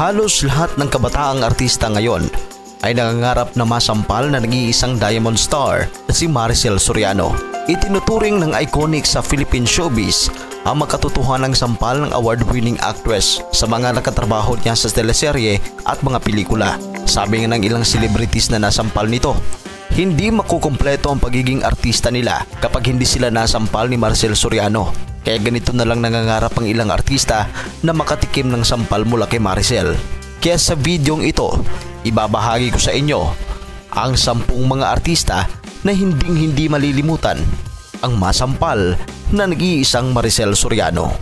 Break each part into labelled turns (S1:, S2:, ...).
S1: Halos lahat ng kabataang artista ngayon ay nangangarap na masampal na nag-iisang Diamond Star na si Maricel Soriano. Itinuturing ng iconic sa Philippine showbiz ang makatotohanang sampal ng award-winning actress sa mga nakatrabaho niya sa teleserye at mga pelikula. Sabi nga ng ilang celebrities na nasampal nito, hindi makukumpleto ang pagiging artista nila kapag hindi sila nasampal ni Maricel Soriano. Kaya ganito na lang nangangarap ang ilang artista na makatikim ng sampal mula kay Maricel. Kaya sa videong ito, ibabahagi ko sa inyo ang 10 mga artista na hindi malilimutan ang masampal na nag-iisang Maricel Soriano.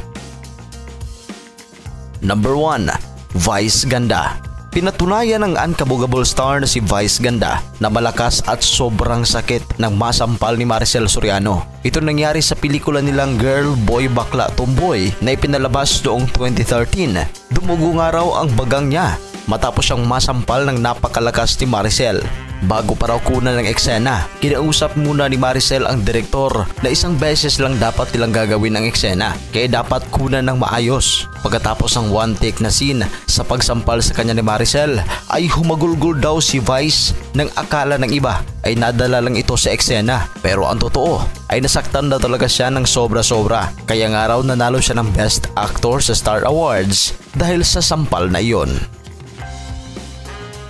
S1: Number 1. Vice Ganda. Pinatunayan ng unkabogable star na si Vice Ganda na malakas at sobrang sakit ng masampal ni Maricel Soriano. Ito nangyari sa pelikula nilang Girl, Boy, Bakla, Tomboy na ipinalabas noong 2013. Dumugo nga raw ang bagang niya matapos siyang masampal ng napakalakas ni Maricel. Bago pa raw kunan ng eksena, kinausap muna ni Maricel ang direktor na isang beses lang dapat nilang gagawin ang eksena, kaya dapat kunan ng maayos. Pagkatapos ng one take na scene sa pagsampal sa kanya ni Maricel, ay humagulgol daw si Vice ng akala ng iba ay nadala lang ito sa eksena. Pero ang totoo ay nasaktan na talaga siya ng sobra-sobra, kaya nga raw nanalo siya ng Best Actor sa Star Awards dahil sa sampal na iyon.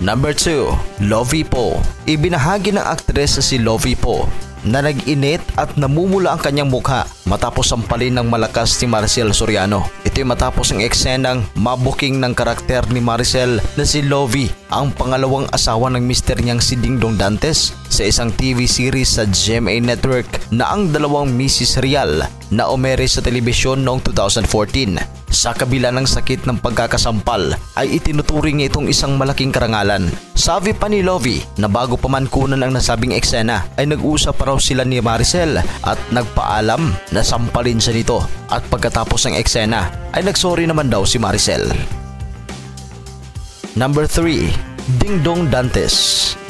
S1: Number 2. Lovie Poe. Ibinahagi ng aktres na si Lovie Poe na nag-init at namumula ang kanyang mukha matapos sampalin ng malakas ni Maricel Soriano. Ito'y matapos ang eksenang mabuking ng karakter ni Maricel na si Lovie, ang pangalawang asawa ng mister niyang si Dingdong Dantes, sa isang TV series sa GMA Network na ang dalawang Mrs. Real na umere sa telebisyon noong 2014. Sa kabila ng sakit ng pagkakasampal ay itinuturing niya itong isang malaking karangalan. Sabi pa ni Lovie na bago pa man kunan ang nasabing eksena ay nag-usap pa raw sila ni Maricel at nagpaalam na sampalin siya nito, at pagkatapos ng eksena ay nagsorry naman daw si Maricel. Number 3. Dingdong Dantes.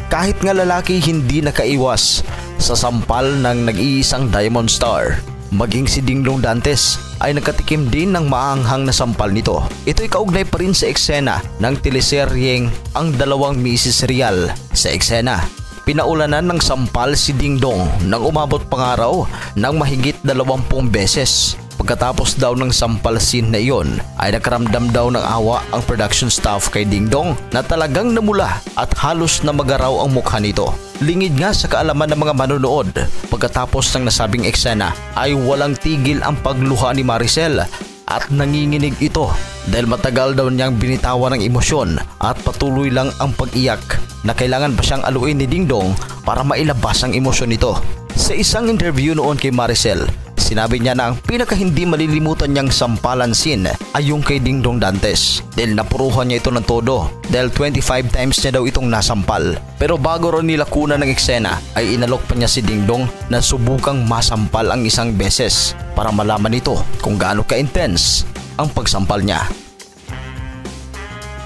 S1: Kahit nga lalaki, hindi nakaiwas sa sampal ng nag-iisang Diamond Star. Maging si Dingdong Dantes ay nakatikim din ng maanghang na sampal nito. Ito'y kaugnay pa rin sa eksena ng teleseryeng Ang Dalawang Mrs. Real. Sa eksena, pinaulanan ng sampal si Dingdong nang umabot pa nga raw ng mahigit 20 beses. Pagkatapos daw ng sampal scene na iyon ay nakaramdam daw ng awa ang production staff kay Dingdong na talagang namula at halos na magaraw ang mukha nito. Lingid nga sa kaalaman ng mga manonood, pagkatapos ng nasabing eksena ay walang tigil ang pagluha ni Maricel at nanginginig ito dahil matagal daw niyang binitawan ng emosyon at patuloy lang ang pag-iyak na kailangan pa siyang aluin ni Dingdong para mailabas ang emosyon nito. Sa isang interview noon kay Maricel, sinabi niya na ang pinaka hindi malilimutan niyang sampalan scene ay yung kay Dingdong Dantes dahil napuruhan niya ito ng todo dahil 25 times niya daw itong nasampal. Pero bago ron nila kunan ng eksena ay inalok pa niya si Dingdong na subukang masampal ang isang beses para malaman nito kung gaano ka-intense ang pagsampal niya.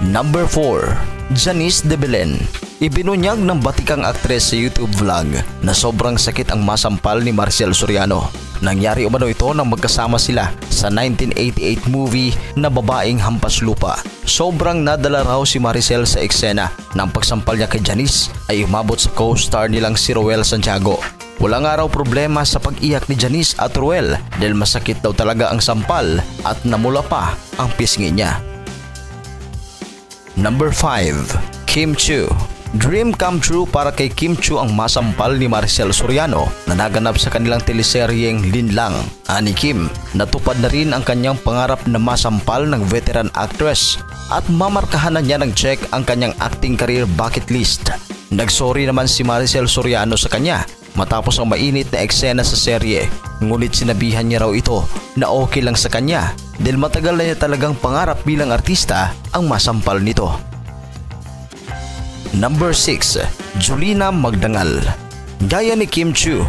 S1: Number 4. Janice De Belen. Ibinunyag ng batikang aktres sa YouTube vlog na sobrang sakit ang masampal ni Maricel Soriano. Nangyari umano ito nang magkasama sila sa 1988 movie na Babaeng Hampas Lupa. Sobrang nadala raw si Maricel sa eksena ng pagsampal niya kay Janice ay umabot sa co-star nilang si Roel Santiago. Wala nga raw problema sa pag-iyak ni Janice at Roel dahil masakit daw talaga ang sampal at namula pa ang pisngi niya. Number 5. Kim Chiu. Dream come true para kay Kim Chiu ang masampal ni Maricel Soriano na naganap sa kanilang teleseryeng Linlang. Ani Kim, natupad na rin ang kanyang pangarap na masampal ng veteran actress at mamarkahan na niya ng check ang kanyang acting career bucket list. Nagsorry naman si Maricel Soriano sa kanya matapos ang mainit na eksena sa serye, ngunit sinabihan niya raw ito na okay lang sa kanya dahil matagal na niya talagang pangarap bilang artista ang masampal nito. Number 6. Julina Magdangal. Gaya ni Kim Chiu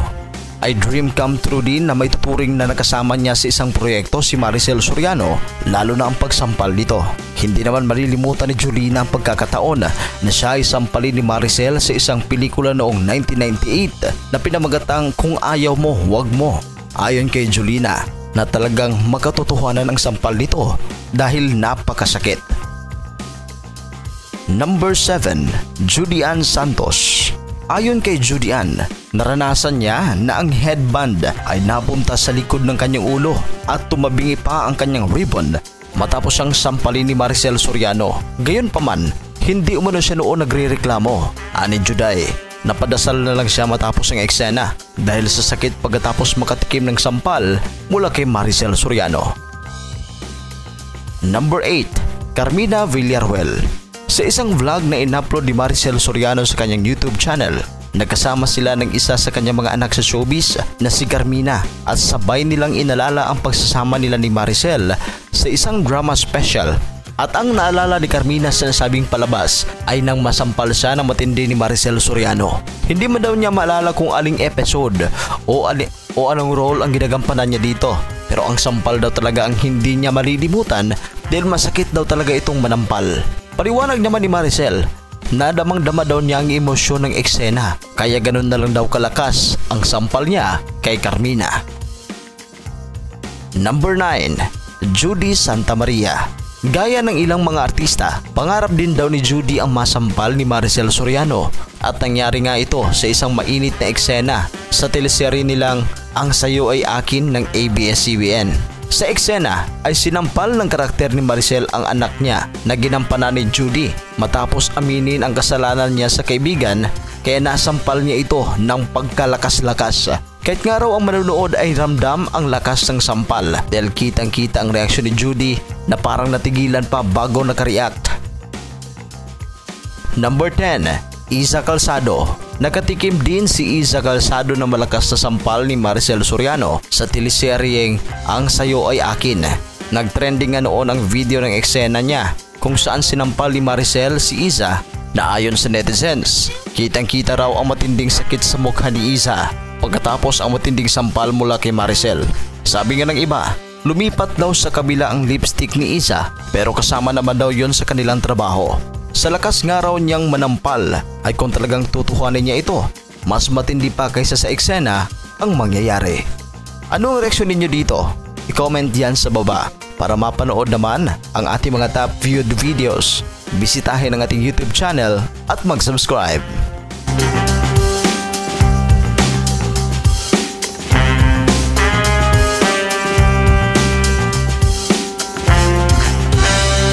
S1: ay dream come true din na may tuturing na nakasama niya sa isang proyekto si Maricel Soriano, lalo na ang pagsampal nito. Hindi naman malilimutan ni Julina ang pagkakataon na siya ay sampalin ni Maricel sa isang pelikula noong 1998 na pinamagatang Kung Ayaw Mo, Wag Mo. Ayon kay Julina na talagang makatotohanan ang sampal nito dahil napakasakit. Number 7. Judy Ann Santos. Ayon kay Judy Ann, naranasan niya na ang headband ay napunta sa likod ng kanyang ulo at tumabingi pa ang kanyang ribbon matapos siyang sampalin ni Maricel Soriano. Gayunpaman, hindi umano siya noon nagrereklamo. Ani Juday, napadasal na lang siya matapos ang eksena dahil sa sakit pagkatapos makatikim ng sampal mula kay Maricel Soriano. Number 8. Carmina Villaruel. Sa isang vlog na in-upload ni Maricel Soriano sa kanyang YouTube channel, nagkasama sila ng isa sa kanyang mga anak sa showbiz na si Carmina at sabay nilang inalala ang pagsasama nila ni Maricel sa isang drama special. At ang naalala ni Carmina sa nasabing palabas ay nang masampal siya ng matindi ni Maricel Soriano. Hindi man daw niya maalala kung aling episode o anong role ang ginagampanan niya dito. Pero ang sampal daw talaga ang hindi niya malilimutan dahil masakit daw talaga itong manampal. Paliwanag naman ni Maricel, nadamang-dama daw niya ang emosyon ng eksena kaya ganun na lang daw kalakas ang sampal niya kay Carmina. Number 9. Judy Santa Maria. Gaya ng ilang mga artista, pangarap din daw ni Judy ang masampal ni Maricel Soriano at nangyari nga ito sa isang mainit na eksena sa teleserye nilang Ang Sayo Ay Akin ng ABS-CBN. Sa eksena ay sinampal ng karakter ni Maricel ang anak niya na ginampanan ni Judy matapos aminin ang kasalanan niya sa kaibigan kaya nasampal niya ito ng pagkalakas-lakas. Kahit nga raw ang manonood ay ramdam ang lakas ng sampal dahil kitang-kita ang reaksyon ni Judy na parang natigilan pa bago nakareact. Number 10. Iza Calzado. Nakatikim din si Iza Calzado na malakas na sampal ni Maricel Soriano sa teleseryeng Ang Sayo Ay Akin. Nagtrending nga noon ang video ng eksena niya kung saan sinampal ni Maricel si Iza na ayon sa netizens, kitang-kita raw ang matinding sakit sa mukha ni Iza pagkatapos ang matinding sampal mula kay Maricel. Sabi nga ng iba, lumipat daw sa kabila ang lipstick ni Iza pero kasama naman daw yon sa kanilang trabaho. Sa lakas nga raw niyang manampal ay kung talagang tutuhanin niya ito, mas matindi pa kaysa sa eksena ang mangyayari. Anong reaksyon ninyo dito? I-comment yan sa baba. Para mapanood naman ang ating mga top viewed videos, bisitahin ang ating YouTube channel at mag-subscribe.